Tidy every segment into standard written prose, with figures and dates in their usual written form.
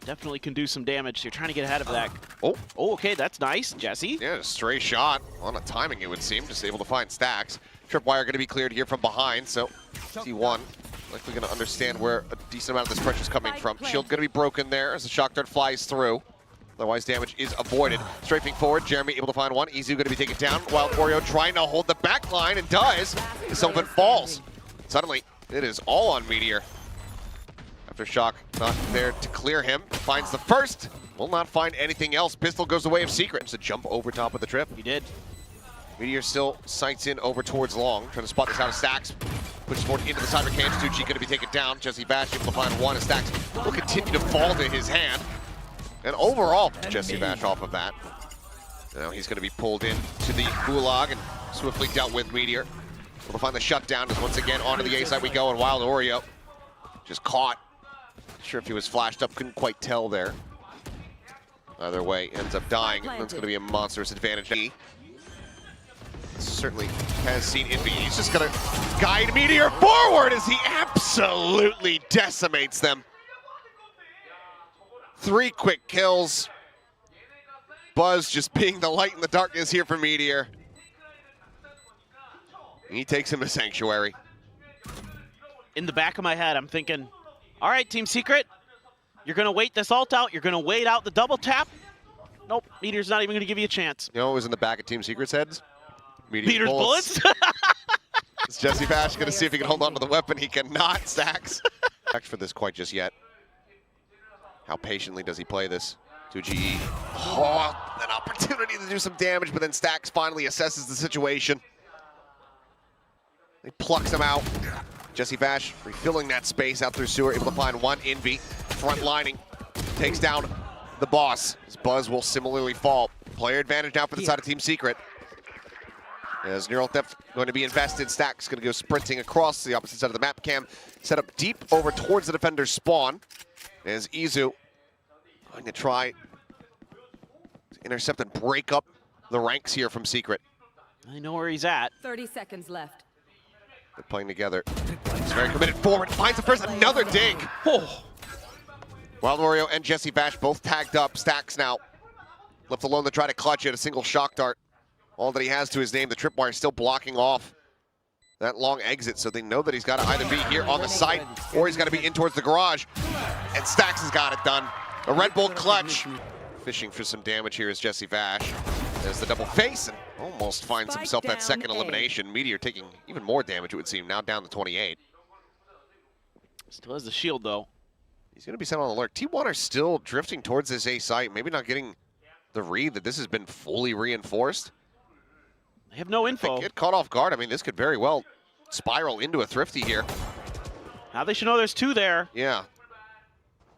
definitely can do some damage. You're trying to get ahead of that. Oh, Okay, that's nice, Jesse. yeah, a stray shot on a timing, it would seem. Just able to find Stacks. Tripwire going to be cleared here from behind, so T1 likely going to understand where a decent amount of this pressure is coming from. Shield going to be broken there as the shock dart flies through. Otherwise, damage is avoided. Strafing forward, Jeremy able to find one. Izu going to be taken down. Wild Oreo trying to hold the back line and does. Sylvan falls. Suddenly, it is all on Meteor. After Shock not there to clear him, finds the first. Will not find anything else. Pistol goes the way of Secret. It's a jump over top of the trip. He did. Meteor still sights in over towards Long, trying to spot this out of Stacks. Pushes forward into the cyber cage. Tucci going to be taken down. Jesse Vash able to find one, and Stacks will continue to fall to his hand. And overall, Jesse Vash off of that. Now he's going to be pulled in to the Gulag and swiftly dealt with Meteor. Able to find the shutdown as once again onto the A side we go, and Wild Oreo just caught. Not sure if he was flashed up, couldn't quite tell there. Either way, ends up dying. That's going to be a monstrous advantage. He certainly has seen Envy. He's just going to guide Meteor forward as he absolutely decimates them. 3 quick kills. Buzz just being the light in the darkness here for Meteor. He takes him to Sanctuary. In the back of my head, I'm thinking, all right, Team Secret, you're going to wait this ult out. You're going to wait out the double tap. Nope, Meteor's not even going to give you a chance. You know what was in the back of Team Secret's heads? Meteor's bullets? Is Jesse Vash going to see if he can hold on to the weapon? He cannot. Stacks. Not for this quite just yet. How patiently does he play this? 2GE. Oh, an opportunity to do some damage, but then Stacks finally assesses the situation. He plucks him out. Jesse Vash refilling that space out through sewer, able to find one. Envy, front lining, takes down the boss. His Buzz will similarly fall. Player advantage now for the side of Team Secret. As Neural Theft going to be invested, Stacks going to go sprinting across the opposite side of the map. Cam set up deep over towards the defender's spawn. As Izu going to try to intercept and break up the ranks here from Secret. I know where he's at. 30 seconds left. They're playing together. He's very committed forward. Finds the first, another dig. Oh. Wild Oreo and Jesse Vash both tagged up. Stacks now left alone to try to clutch it. A single shock dart. All that he has to his name. The tripwire still blocking off that long exit, so they know that he's got to either be here on the site or he's got to be in towards the garage. And Stacks has got it done. A Red Bull clutch. Fishing for some damage here is Jesse Vash. There's the double face and almost finds himself that second elimination. Meteor taking even more damage, it would seem, now down to 28. Still has the shield, though. He's going to be sent on alert. T1 are still drifting towards this A site, maybe not getting the read that this has been fully reinforced. They have no info. They get caught off guard. I mean, this could very well spiral into a Thrifty here. Now they should know there's 2 there. Yeah.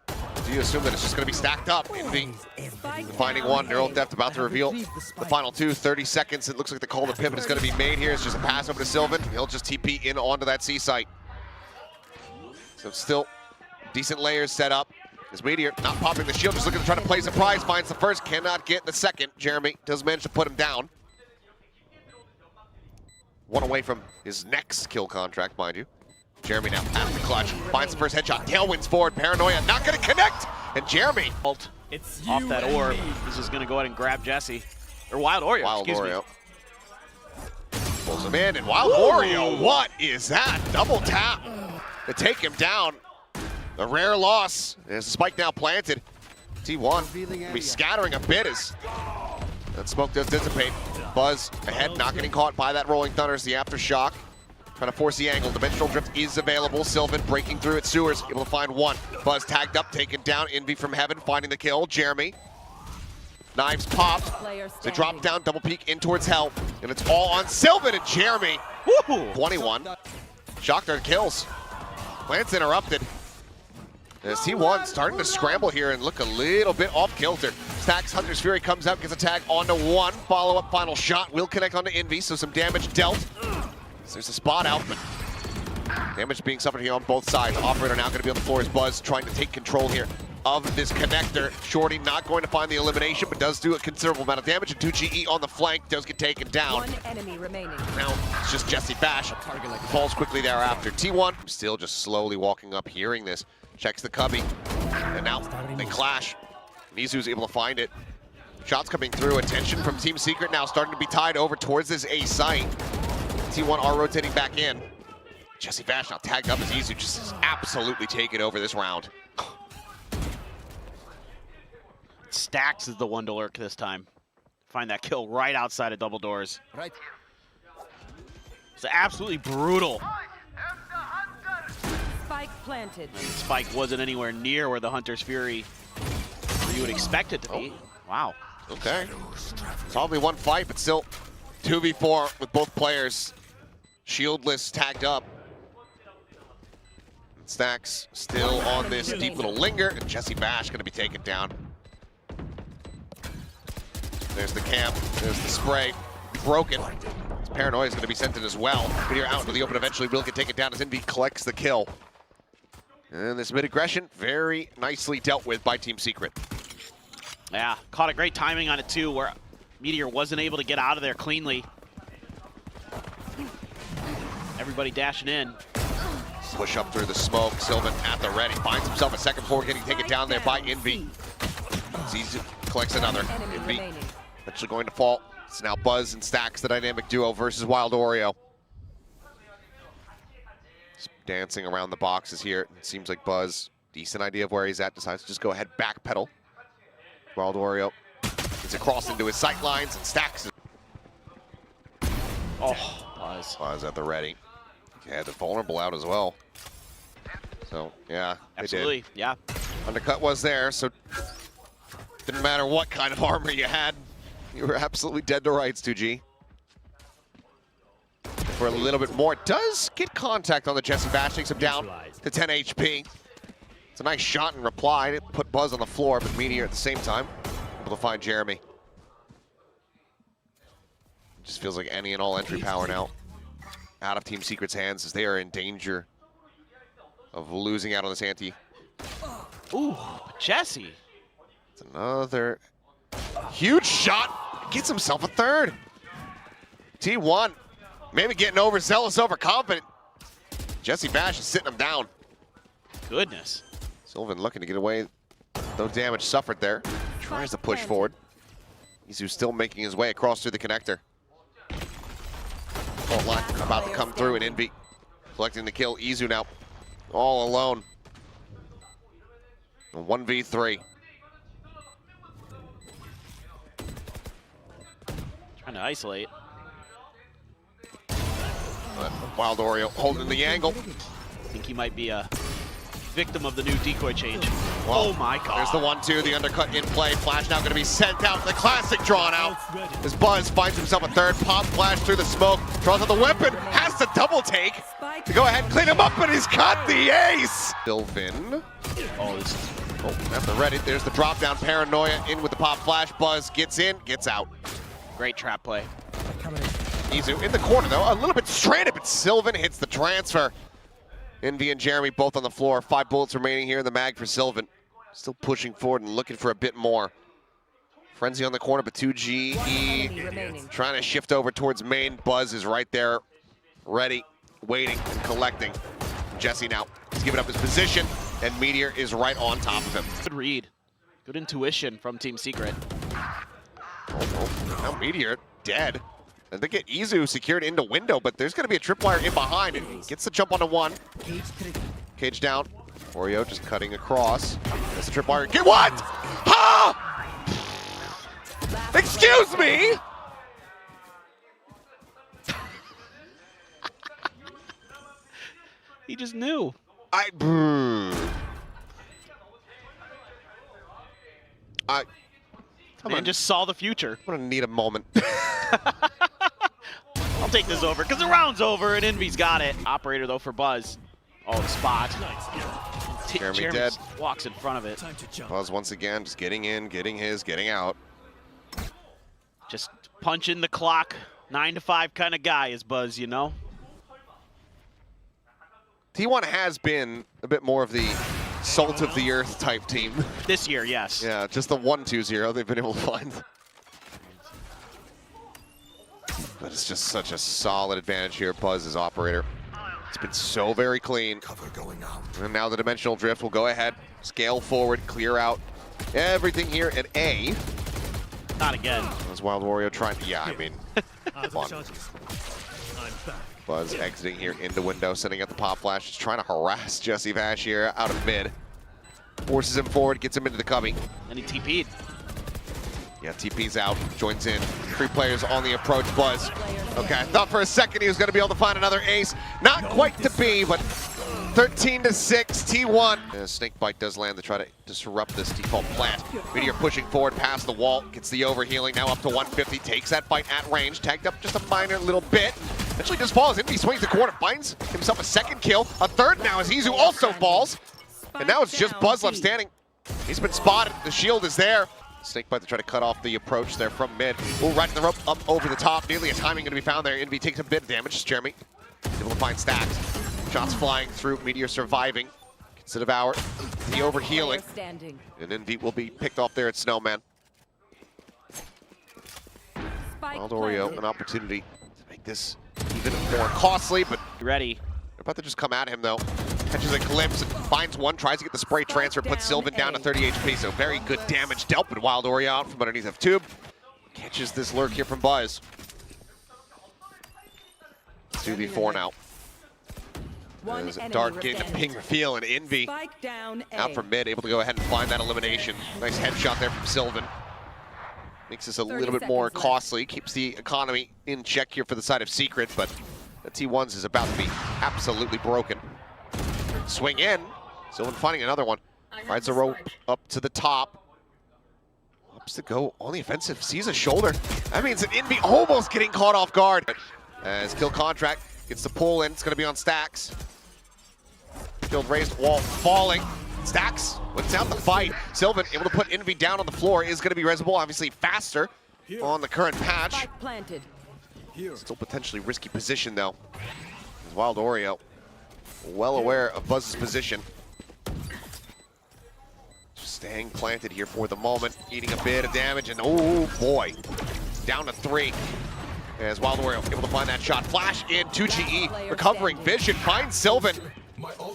Do you assume that it's just going to be stacked up? Envy finding one. Neural Theft about to reveal the final 2. 30 seconds. It looks like the call to pivot is going to be made here. It's just a pass over to Sylvan. He'll just TP in onto that C site. So still decent layers set up. As Meteor not popping the shield, just looking to try to play surprise. Finds the first, cannot get the second. Jeremy does manage to put him down. 1 away from his next kill contract, mind you. Jeremy now at the clutch, finds the first headshot, tailwinds forward, Paranoia not going to connect, and Jeremy Off that orb, he's just going to go ahead and grab Jesse. Or Wild Oreo, Wild excuse Oreo me. pulls him in, and Wild Oreo, what is that? Double tap to take him down. A rare loss. There's a spike now planted. T1 will be scattering a bit as that smoke does dissipate. Buzz ahead, not getting caught by that Rolling Thunder as the aftershock. Trying to force the angle. Dimensional Drift is available. Sylvan breaking through at sewers, able to find one. Buzz tagged up, taken down. Envy from heaven, finding the kill. Jeremy. Knives popped. They drop down, double peek in towards hell. And it's all on Sylvan and Jeremy. Woohoo! 21. Shock dart kills. Lance interrupted. As T1 starting to scramble here and look a little bit off kilter. Stacks Hunter's Fury comes out, gets a tag onto one. Follow-up final shot will connect onto Envy, so some damage dealt. So there's a spot out, but damage being suffered here on both sides. Operator now going to be on the floor as Buzz trying to take control here of this connector. Shorty not going to find the elimination, but does do a considerable amount of damage. And 2GE on the flank does get taken down. 1 enemy remaining. Now it's just Jesse Vash. Falls quickly thereafter. T1 still just slowly walking up, hearing this. Checks the cubby. And now they clash. Mizu's able to find it. Shots coming through. Attention from Team Secret now starting to be tied over towards this A site. T1 are rotating back in. Jesse Vash now tagged up as Izu just is absolutely taking over this round. Stacks is the one to lurk this time. Find that kill right outside of double doors. Right. It's absolutely brutal. Spike planted. Spike wasn't anywhere near where the Hunter's Fury where you would expect it to be. Wow. Okay. Probably one fight, but still 2v4 with both players shieldless, tagged up. Stacks still on this deep little linger, and Jesse Bash gonna be taken down. There's the camp, there's the spray, broken. His paranoia is gonna be sent in as well. Meteor out into the open, eventually will get taken down as Envy collects the kill. And this mid-aggression, very nicely dealt with by Team Secret. Yeah, caught a great timing on it too, where Meteor wasn't able to get out of there cleanly. Everybody dashing in. Push up through the smoke, Sylvan at the ready, finds himself a second floor, getting taken down there by Envy. Zizu collects another. Envy eventually going to fall. It's now Buzz and Stacks, the dynamic duo versus Wild Oreo. Just dancing around the boxes here. It seems like Buzz, decent idea of where he's at, decides to just go ahead backpedal. Wild Oreo gets across into his sight lines and Stacks. Oh, Buzz. Buzz at the ready. Yeah, the vulnerable out as well. So, yeah, Absolutely, yeah. Undercut was there, so didn't matter what kind of armor you had. You were absolutely dead to rights, 2G. For a little bit more, does get contact on the Jesse Bash, takes him down to 10 HP. It's a nice shot in reply. It put Buzz on the floor, but Meteor at the same time able to find Jeremy. It just feels like any and all entry power now out of Team Secret's hands as they are in danger of losing out on this ante. Ooh, Jesse. It's another huge shot. Gets himself a third. T1 maybe getting overzealous, overconfident. Jesse Bash is sitting him down. Goodness. Sylvan looking to get away. No damage suffered there. Tries to push forward. Izu's still making his way across through the connector. Fault line about to come through, and Envy collecting the kill. Izu now all alone. A 1v3. Trying to isolate. But Wild Oreo holding the angle. I think he might be a victim of the new decoy change. Well, oh my god. There's the 1-2, the undercut in play. Flash now going to be sent out. The classic drawn out. As Buzz finds himself a third. Pop Flash through the smoke. Draws out the weapon. Has to double take to go ahead and clean him up, but he's got the ace. Sylvan. Oh, this is... Oh, at the ready. There's the drop down. Paranoia in with the Pop Flash. Buzz gets in, gets out. Great trap play. Izu in the corner though. A little bit stranded, but Sylvan hits the transfer. Envy and Jeremy both on the floor. 5 bullets remaining here in the mag for Sylvan. Still pushing forward and looking for a bit more. Frenzy on the corner, but 2G trying to shift over towards main. Buzz is right there, ready, waiting, and collecting. Jesse now is giving up his position, and Meteor is right on top of him. Good read. Good intuition from Team Secret. Oh, now Meteor dead. And they get Izu secured into window, but there's going to be a tripwire in behind. And gets the jump onto one. Cage down. Oreo just cutting across. That's the tripwire. Get what? Ha! Excuse me? He just knew. Come Man on. just saw the future. I'm going to need a moment. I'll take this over because the round's over and Envy's got it. Operator though for Buzz. Oh, the spot. Jeremy Jeremy dead. walks in front of it. Buzz once again just getting in, getting his, getting out. Just punching the clock. 9 to 5 kind of guy is Buzz, you know? T1 has been a bit more of the salt of the earth type team. This year, yes. Yeah, just the 1-2-0 they've been able to find. But it's just such a solid advantage here. Buzz is operator. It's been so very clean. And now the dimensional drift will go ahead, scale forward, clear out everything here at A. Not again. As Wild Wario trying to, yeah, I mean, fun. Buzz exiting here into window, sending out the pop flash, just trying to harass Jesse Vash here out of mid. Forces him forward, gets him into the cubby. And he TP'd. Yeah, TP's out, joins in. 3 players on the approach. Buzz. Okay, I thought for a second he was going to be able to find another ace. Not quite to be, but 13-6, T1. And a snake bite does land to try to disrupt this default plant. Meteor pushing forward past the wall, gets the overhealing, now up to 150, takes that bite at range, tagged up just a minor little bit. Eventually just falls in, he swings the corner, finds himself a second kill, a third now as Izu also falls. And now it's just Buzz left standing. He's been spotted, the shield is there. Snakebite to try to cut off the approach there from mid. Ooh, right in the rope, up over the top. Nearly a timing going to be found there. Envy takes a bit of damage. Jeremy able to find stacks. Shots flying through. Meteor surviving. Gets to devour. The overhealing. And Envy will be picked off there at Snowman. Wild Oreo, an opportunity to make this even more costly, but Ready. they're about to just come at him though. Catches a glimpse, finds one, tries to get the spray transfer, puts Sylvan down to 30 HP, so very good damage dealt, but Wild Oreo out from underneath of Tube. Catches this lurk here from Buzz. 2v4 now. There's a Dark getting the ping reveal, and Envy out from mid, able to go ahead and find that elimination. Nice headshot there from Sylvan. Makes this a little bit more costly, keeps the economy in check here for the side of Secret, but the T1s is about to be absolutely broken. Swing in, Sylvan finding another one. Rides the rope up to the top. Ups to go on the offensive, sees a shoulder. That means that Envy almost getting caught off guard. As kill contract gets the pull in, it's gonna be on Stacks. Shield raised, wall falling. Stacks wins out the fight. Sylvan able to put Envy down on the floor, is gonna be resable, obviously faster on the current patch. Still potentially risky position though. As Wild Oreo well aware of Buzz's position. Just staying planted here for the moment, eating a bit of damage, and oh boy, down to 3. As Wild Oreo able to find that shot. Flash in, 2GE, recovering vision, finds Sylvan.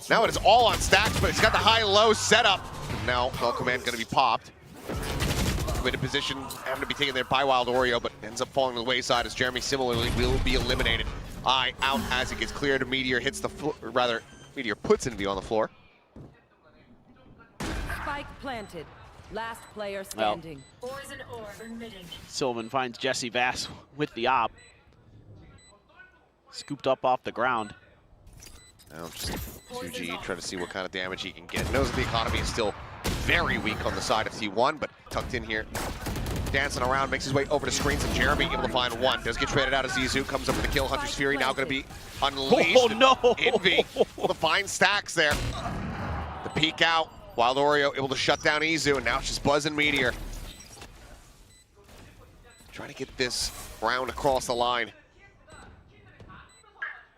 Now it is all on Stacks, but he's got the high-low setup. Now, Null Command gonna be popped. In a position, having to be taken there by Wild Oreo, but ends up falling to the wayside as Jeremy similarly will be eliminated. Eye out as it gets cleared. Meteor hits the floor, rather, Meteor puts Envy on the floor. Spike planted. Last player standing. Sylvan finds Jesse Vass with the op. Scooped up off the ground. Now just 2G, trying to see what kind of damage he can get. Knows that the economy is still very weak on the side of T1, but tucked in here. Dancing around, makes his way over to screens, and Jeremy able to find one. Does get traded out as Izu, comes up with the kill. Hunter's Fury now going to be unleashed. Oh no! Envy able to find Stacks there. The peek out. Wild Oreo able to shut down Izu, and now it's just Buzz and Meteor. Trying to get this round across the line.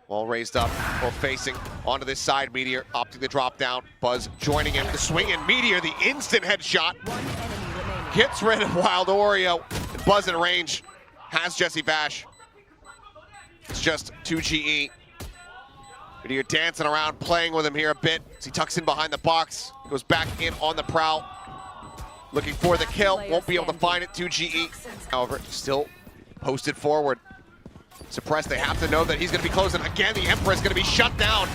Wall raised up, both facing onto this side. Meteor opting the drop down. Buzz joining him. The swing and Meteor, the instant headshot. Gets rid of Wild Oreo. And Buzz in range has Jesse Vash. It's just 2GE. Meteor dancing around, playing with him here a bit as he tucks in behind the box. Goes back in on the prowl. Looking for the kill. Won't be able to find it. 2GE. However, still posted forward. Suppressed, they have to know that he's going to be closing. Again, the Emperor is going to be shut down.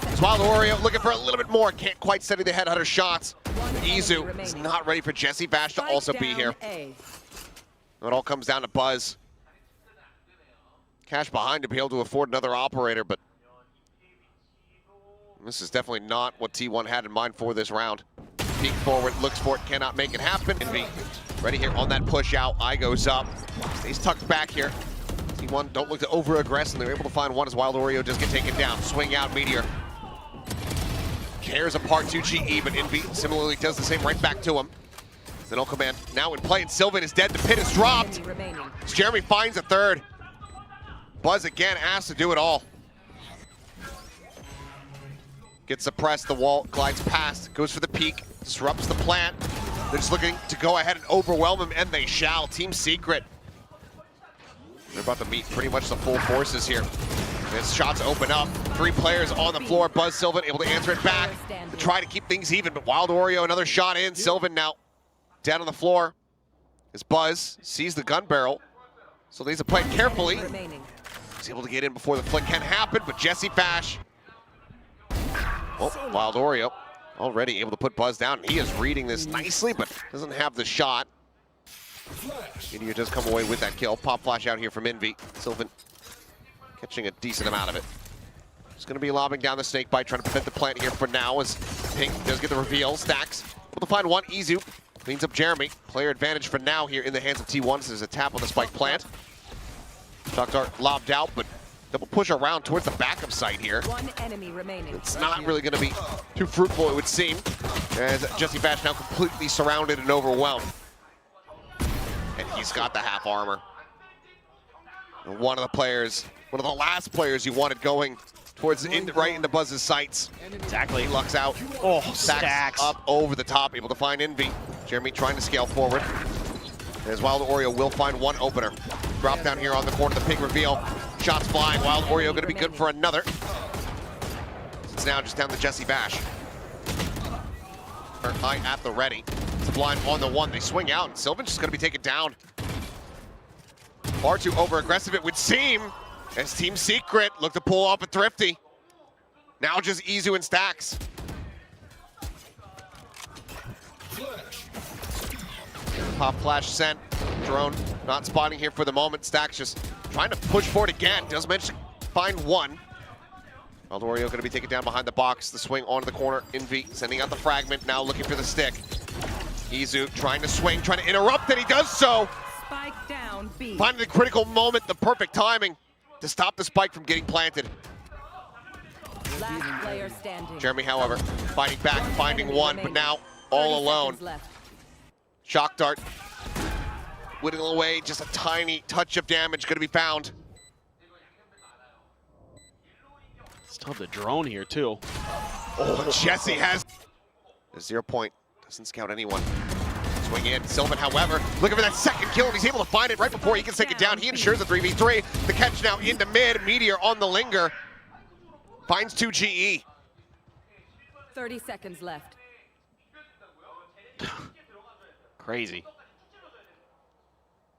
As Wild Oreo looking for a little bit more. Can't quite steady the headhunter shots. Izu is not ready for Jesse Vash to also be here. It all comes down to Buzz. Cash behind to be able to afford another operator, but this is definitely not what T1 had in mind for this round. Peek forward, looks for it, cannot make it happen. Envy ready here on that push out. Eye goes up. Stays tucked back here. T1 don't look to over-aggress, and they're able to find one as Wild Oreo does get taken down. Swing out, Meteor. Tears apart 2GE, but Envy similarly does the same right back to him. Then Null Command now in play, and Sylvan is dead. The pit is dropped. As Jeremy finds a third. Buzz again asked to do it all. Gets suppressed, the wall glides past, goes for the peak, disrupts the plant. They're just looking to go ahead and overwhelm him, and they shall. Team Secret. They're about to meet pretty much the full forces here. As shots open up, 3 players on the floor. Buzz, Sylvan able to answer it back to try to keep things even, but Wild Oreo, another shot in. Sylvan now down on the floor. As Buzz sees the gun barrel, so needs to play it carefully. He's able to get in before the flick can happen, but Jesse Bash. Oh, Wild Oreo already able to put Buzz down. He is reading this nicely, but doesn't have the shot. Meteor does come away with that kill. Pop flash out here from Envy. Sylvan catching a decent amount of it. He's going to be lobbing down the snake bite, trying to prevent the plant here for now as Pink does get the reveal. Stacks able to find one. Izu cleans up Jeremy. Player advantage for now here in the hands of T1. So there's a tap on the spike plant. Shock dart lobbed out, but double push around towards the backup site here. One enemy remaining. It's not really going to be too fruitful, it would seem, as Jesse Bash now completely surrounded and overwhelmed. And he's got the half armor. And one of the last players you wanted going towards right into Buzz's sights. Exactly. He lucks out. Oh, Stacks up over the top, able to find Envy. Jeremy trying to scale forward. As Wild Oreo will find one opener. Drop down here on the corner, the Pig reveal. Shots flying. Wild Oreo going to be good for another. It's now just down to Jesse Bash. High at the ready. Sublime on the one. They swing out, and Sylvan's just going to be taken down. Far too over-aggressive, it would seem, as Team Secret look to pull off a Thrifty. Now just Izu and Stacks. Pop flash sent. Drone not spotting here for the moment. Stacks just trying to push forward again. Does manage to find one. Wild Oreo going to be taken down behind the box. The swing onto the corner. Envy sending out the fragment. Now looking for the stick. Izu trying to swing, trying to interrupt, and he does so. Spike down B. Finding the critical moment, the perfect timing to stop the spike from getting planted. Last player standing. Jeremy, however, fighting back, finding one, but now all alone. Shock dart, whittling away, just a tiny touch of damage going to be found. Still have the drone here, too. Oh, Jesse has a 0 point. Doesn't scout anyone. Swing in. Sylvan, however, looking for that second kill, and he's able to find it right before he can take it down. He ensures the 3v3. The catch now into mid. Meteor on the linger. Finds 2 GE. 30 seconds left. Crazy.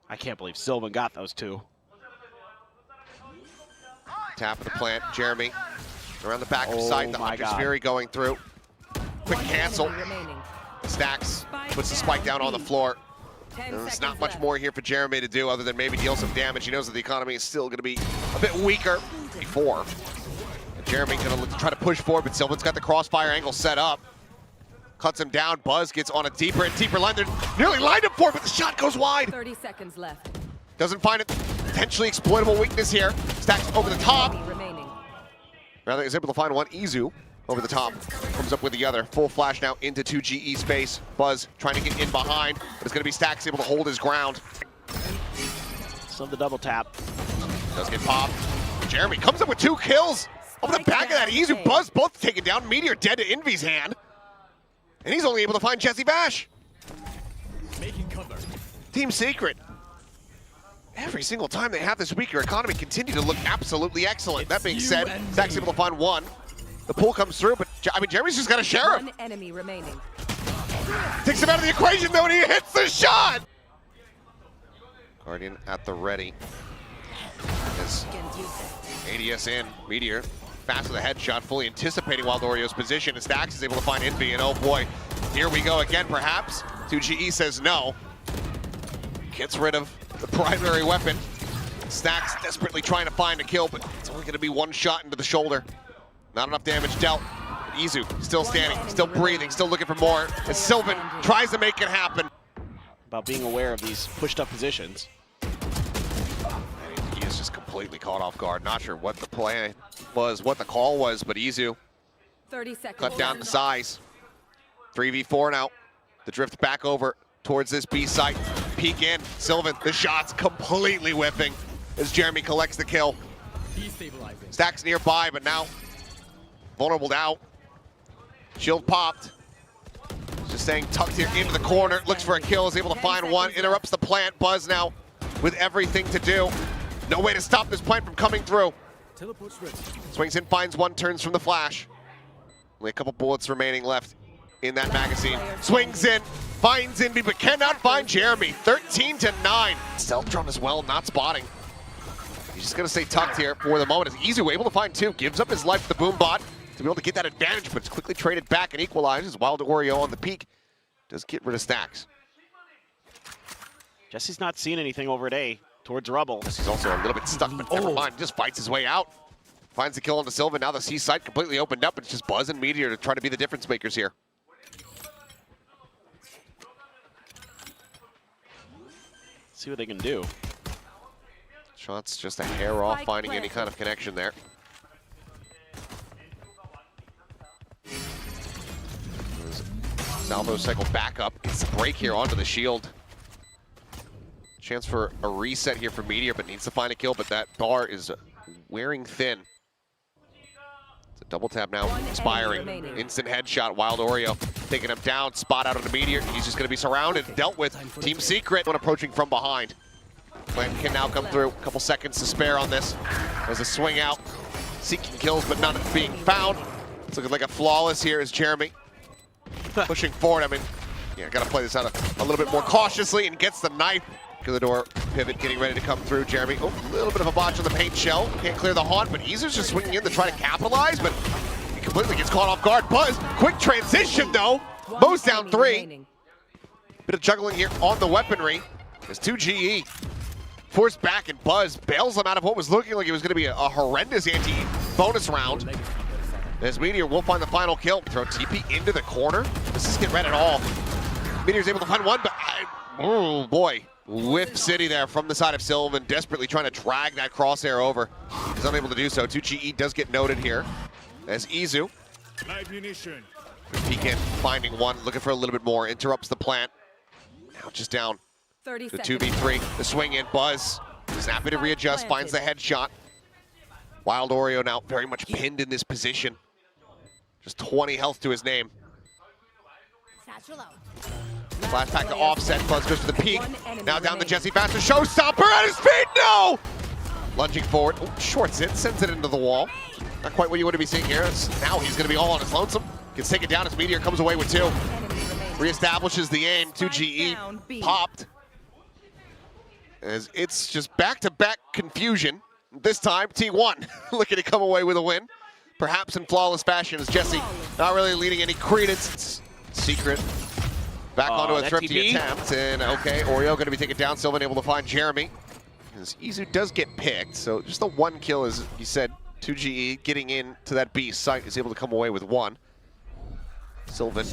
I can't believe Sylvan got those two. Tap of the plant. Jeremy around the back of side. The Hunter's God. Fury going through. Quick cancel. Stacks puts the spike down on the floor. There's not much more here for Jeremy to do other than maybe deal some damage. He knows that the economy is still going to be a bit weaker before. And Jeremy going to try to push forward, but Sylvan's got the crossfire angle set up. Cuts him down. Buzz gets on a deeper and deeper line. They're nearly lined up for it, but the shot goes wide. 30 seconds left. Doesn't find it. Potentially exploitable weakness here. Stacks over the top. Rather is able to find one. Izu over the top. Comes up with the other. Full flash now into 2 GE space. Buzz trying to get in behind, but it's going to be Stacks able to hold his ground. Still the double tap. Does get popped. Jeremy comes up with 2 kills. Over the back of that, Izu, Buzz both taken down. Meteor dead to Envy's hand. And he's only able to find Jesse Bash. Making cover. Team Secret. Every single time they have this weaker economy continue to look absolutely excellent. That being said, Stacks able to find one. The pull comes through, but I mean, Jeremy's just got a sheriff. One enemy remaining. Takes him out of the equation though, and he hits the shot. Guardian at the ready. As ADS in, Meteor fast with a headshot, fully anticipating Wild Oreo's position, and Stacks is able to find Envy, and oh boy, here we go again perhaps. 2GE says no. Gets rid of the primary weapon. Stacks desperately trying to find a kill, but it's only gonna be one shot into the shoulder. Not enough damage dealt. Izu still standing, still breathing, still looking for more, as Sylvan tries to make it happen. About being aware of these pushed up positions. He is just completely caught off guard. Not sure what the plan was, what the call was, but Izu 30 seconds. cut down the size. 3v4 now. The drift back over towards this B site. Peek in. Sylvan, the shots completely whipping as Jeremy collects the kill. Destabilizing. Stacks nearby, but now vulnerable out. Shield popped. Just staying tucked here into the corner. Looks for a kill, is able to find one. Interrupts the plant. Buzz now with everything to do. No way to stop this plant from coming through. Teleport's ready. Swings in, finds one, turns from the flash. Only a couple bullets remaining left in that magazine. Swings in, finds Indy, but cannot find Jeremy. 13-9. Stealth drone as well, not spotting. He's just gonna stay tucked here for the moment. As Izu able to find two, gives up his life to the boom bot to be able to get that advantage, but it's quickly traded back and equalizes. Wild Oreo on the peak does get rid of stacks. Jesse's not seeing anything over at A towards Rubble. He's also a little bit stuck, but never mind. Just fights his way out. Finds the kill on the Sylvan. Now the C site completely opened up. It's just Buzz and Meteor to try to be the difference makers here. See what they can do. Shots just a hair off finding any kind of connection there. Salvo cycle back up. Gets the break here onto the shield. Chance for a reset here for Meteor, but needs to find a kill, but that bar is wearing thin. It's a double tap now, expiring. Instant headshot, Wild Oreo taking him down, spot out on the Meteor. He's just gonna be surrounded, dealt with. Team Secret, one approaching from behind. Plant can now come through, a couple seconds to spare on this. There's a swing out, seeking kills, but none being found. It's looking like a flawless here is Jeremy. Pushing forward, I mean, yeah, gotta play this out a little bit more cautiously, and gets the knife. The door pivot getting ready to come through. Jeremy, oh, a little bit of a botch on the paint shell. Can't clear the haunt, but Izu's just swinging in to try to capitalize, but he completely gets caught off guard. Buzz, quick transition though. Mo's down 3. Bit of juggling here on the weaponry. There's 2 GE. Forced back, and Buzz bails him out of what was looking like it was going to be a horrendous anti-bonus round. As Meteor will find the final kill. Throw TP into the corner. This is get red at all. Meteor's able to find one, but oh boy. Whiff City there from the side of Sylvan, desperately trying to drag that crosshair over. He's unable to do so. 2GE does get noted here as Izu. Peek in, finding one, looking for a little bit more, interrupts the plant. Now just down to 2v3. The swing in, Buzz. Snappy to readjust, finds the headshot. Wild Oreo now very much pinned in this position. Just 20 health to his name. Flash back to offset, Buzz goes to the peak. Now down to Jesse Faster, showstopper at his feet, no! Lunging forward, oh, shorts it, sends it into the wall. Not quite what you want to be seeing here. Now he's gonna be all on his lonesome. Gets taken down as Meteor comes away with 2. Reestablishes the aim, 2GE, popped. As it's just back-to-back confusion. This time, T1 looking to come away with a win. Perhaps in flawless fashion as Jesse not really leading any credence. It's Secret. Back onto a thrifty attempt, and okay, Oreo gonna be taken down, Sylvan able to find Jeremy. As Izu does get picked, so just the 1 kill, as you said, 2GE getting into that B site is able to come away with 1. Sylvan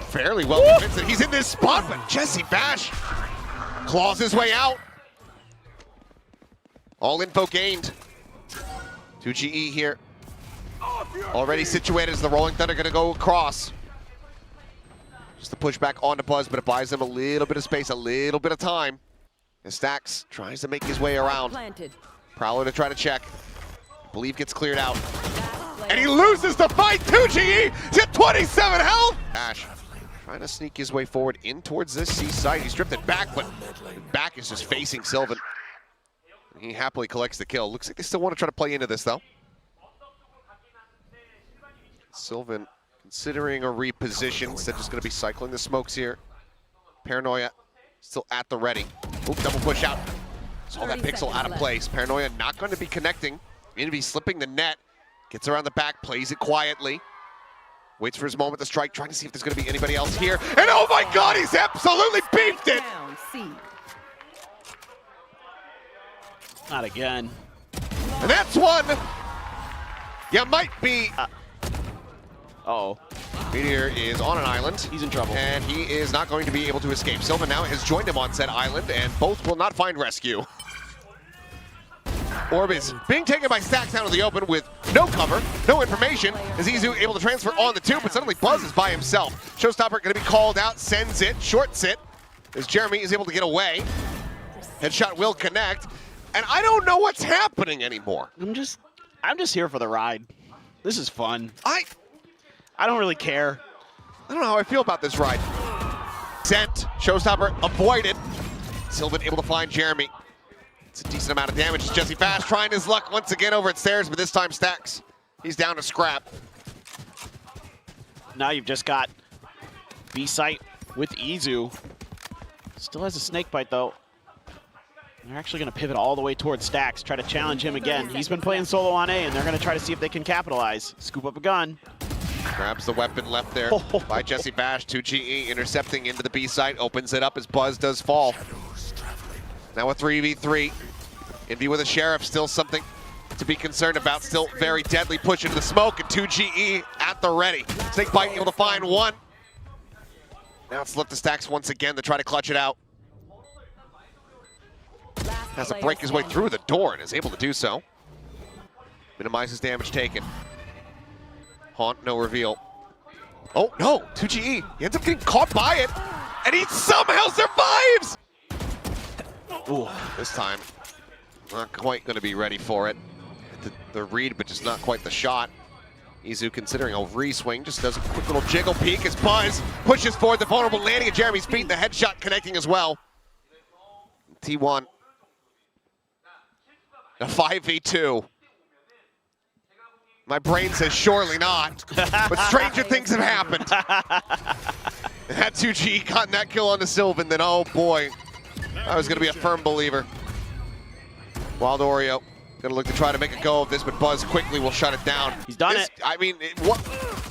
fairly well convinced that he's in this spot, but Jesse Bash claws his way out. All info gained. 2GE here. Already situated as the Rolling Thunder gonna go across. Just to push back onto Buzz, but it buys him a little bit of space, a little bit of time. And Stacks tries to make his way around. Prowler to try to check. I believe gets cleared out. And he loses the fight. 2GE to 27 health. Ash trying to sneak his way forward in towards this C site. He's drifted back, but back is just facing Sylvan. He happily collects the kill. Looks like they still want to try to play into this, though. Sylvan considering a reposition, instead just going to be cycling the smokes here. Paranoia still at the ready. Oop, double push out. Saw that pixel out of place. Paranoia not going to be connecting. Going to be slipping the net. Gets around the back, plays it quietly. Waits for his moment to strike, trying to see if there's going to be anybody else here. And oh my God, he's absolutely beefed it! Not again. And that's one you might be... Uh-oh. Meteor is on an island. He's in trouble. And he is not going to be able to escape. Sylvan now has joined him on said island, and both will not find rescue. Orb is being taken by Stacks out of the open with no cover, no information. Is Izu able to transfer on the 2, but suddenly Buzz is by himself. Showstopper going to be called out, sends it, shorts it, as Jeremy is able to get away. Headshot will connect, and I don't know what's happening anymore. I'm just here for the ride. This is fun. I don't really care. I don't know how I feel about this ride. Sent, Showstopper avoided. Sylvan able to find Jeremy. It's a decent amount of damage. Jesse Bash trying his luck once again over at stairs, but this time Stacks. He's down to scrap. Now you've just got B-Site with Izu. Still has a snake bite though. They're actually going to pivot all the way towards Stacks, try to challenge him again. He's been playing solo on A, and they're going to try to see if they can capitalize. Scoop up a gun. Grabs the weapon left there by Jesse Bash. 2GE intercepting into the B site, opens it up as Buzz does fall. Now a 3v3. Envy with a Sheriff, still something to be concerned about. Still very deadly push into the smoke, and 2GE at the ready. Snake Bite able to find one. Now it's left to Stacks once again to try to clutch it out. Has to break his way through the door and is able to do so. Minimizes damage taken. Haunt, no reveal. Oh no, 2GE. He ends up getting caught by it, and he somehow survives! Ooh, this time, not quite going to be ready for it. The read, but just not quite the shot. Izu considering a re-swing, just does a quick little jiggle peek as Buzz pushes forward the vulnerable, landing at Jeremy's feet, the headshot connecting as well. T1. A 5v2. My brain says surely not, but stranger things have happened. And had 2G gotten that kill onto Sylvan, then oh boy, I was going to be a firm believer. Wild Oreo gonna look to try to make a go of this, but Buzz quickly will shut it down. He's done it. I mean,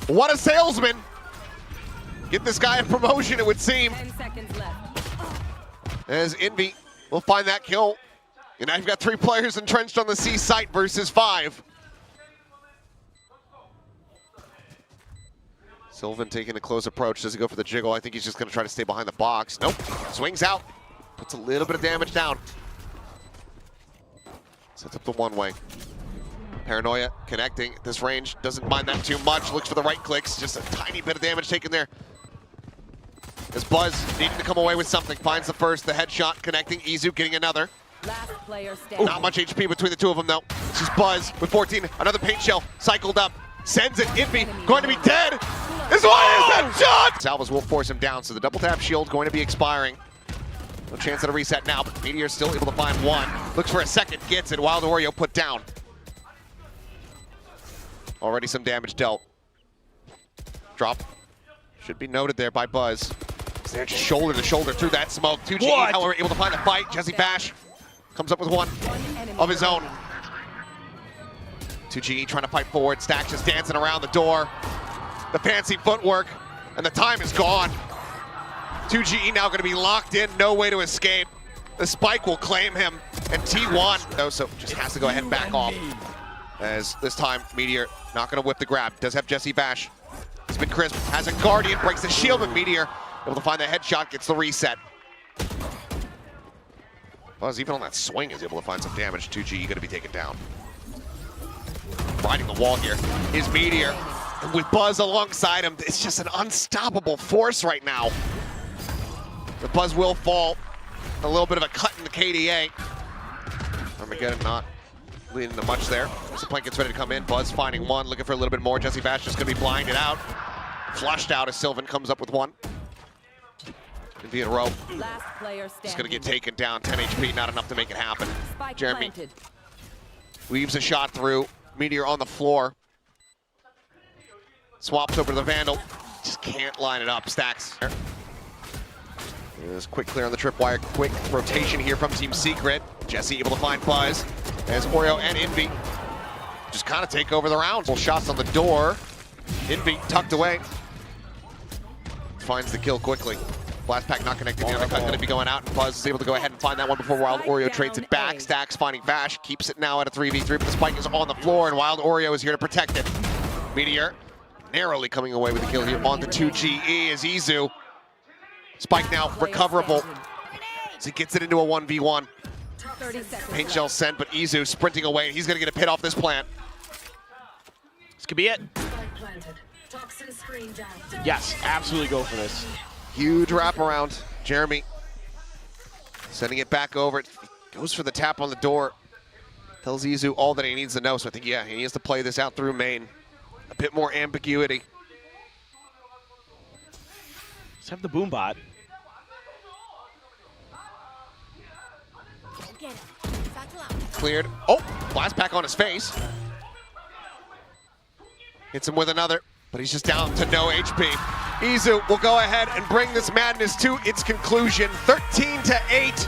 what a salesman! Get this guy a promotion, it would seem. 10 seconds left. As Envy will find that kill. And now you've got 3 players entrenched on the C site versus 5. Sylvan taking a close approach. Does he go for the jiggle? I think he's just gonna try to stay behind the box. Nope, swings out. Puts a little bit of damage down. Sets up the one-way. Paranoia connecting at this range. Doesn't mind that too much. Looks for the right clicks. Just a tiny bit of damage taken there. As Buzz needing to come away with something. Finds the first, the headshot connecting. Izu getting another. Last player standing. Not much HP between the two of them though. It's just Buzz with 14. Another paint shell cycled up. Sends it. Envy going to be dead. This one is that shot! Salvas will force him down, so the double tap shield going to be expiring. No chance at a reset now, but Meteor still able to find one. Looks for a second, gets it. Wild Oreo put down. Already some damage dealt. Drop. Should be noted there by Buzz. He's there just shoulder to shoulder through that smoke. 2G, however, able to find the fight. Jesse Bash comes up with one of his own. 2G trying to fight forward. Stacks just dancing around the door. The fancy footwork, and the time is gone. 2GE now going to be locked in, no way to escape. The spike will claim him, and T1, no, so just has to go ahead and back off. As this time, Meteor not going to whip the grab. Does have Jesse Bash. He's been crisp, has a Guardian, breaks the shield, but Meteor able to find the headshot, gets the reset. Buzz, even on that swing, is able to find some damage. 2GE going to be taken down. Riding the wall here is Meteor. And with Buzz alongside him, it's just an unstoppable force right now. The Buzz will fall. A little bit of a cut in the KDA. Armageddon not leading to much there. As the plank gets ready to come in, Buzz finding one, looking for a little bit more. Jesse Bash just gonna be blinded out. Flushed out as Sylvan comes up with one. Gonna be in a row. Last player standing. Just gonna get taken down, 10 HP, not enough to make it happen. Spike Jeremy planted. weaves a shot through. Meteor on the floor. Swaps over to the Vandal. Just can't line it up. Stacks. There's quick clear on the tripwire. Quick rotation here from Team Secret. Jesse able to find Buzz. As Oreo and Envy just kind of take over the round. Full shots on the door. Envy tucked away. Finds the kill quickly. Blast pack not connected. The undercut going to be going out. And Buzz is able to go ahead and find that one before Wild Oreo trades it back. Stacks finding Bash. Keeps it now at a 3v3. But the spike is on the floor, and Wild Oreo is here to protect it. Meteor narrowly coming away with the kill here on the 2GE is Izu. Spike now recoverable as he gets it into a 1v1. 30 seconds Paint shell sent, but Izu sprinting away. He's going to get a pit off this plant. This could be it. Yes, absolutely go for this. Huge wraparound. Jeremy sending it back over. Goes for the tap on the door. Tells Izu all that he needs to know. So I think, yeah, he needs to play this out through main. A bit more ambiguity. Let's have the boom bot. Get it. Cleared. Oh, blast pack on his face. Hits him with another, but he's just down to no HP. Izu will go ahead and bring this madness to its conclusion, 13-8.